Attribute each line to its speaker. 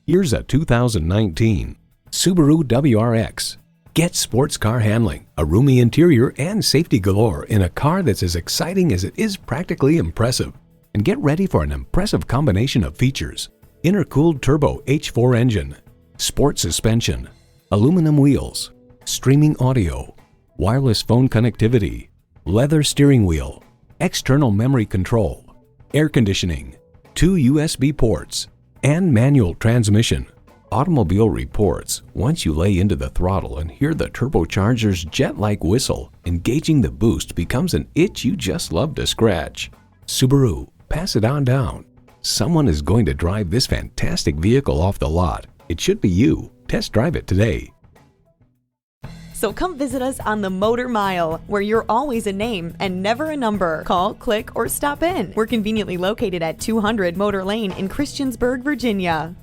Speaker 1: Here's a 2019 Subaru WRX. Get sports car handling, a roomy interior, and safety galore in a car that's as exciting as it is practically impressive. And get ready for an impressive combination of features: intercooled turbo H4 engine, sport suspension, aluminum wheels, streaming audio, wireless phone connectivity, leather steering wheel, external memory control, air conditioning, 2 USB ports, and manual transmission. Automobile reports, once you lay into the throttle and hear the turbocharger's jet-like whistle, engaging the boost becomes an itch you just love to scratch. Subaru, pass it on down. Someone is going to drive this fantastic vehicle off the lot. It should be you. Test drive it today.
Speaker 2: So come visit us on the Motor Mile, where you're always a name and never a number. Call, click, or stop in. We're conveniently located at 200 Motor Lane in Christiansburg, Virginia.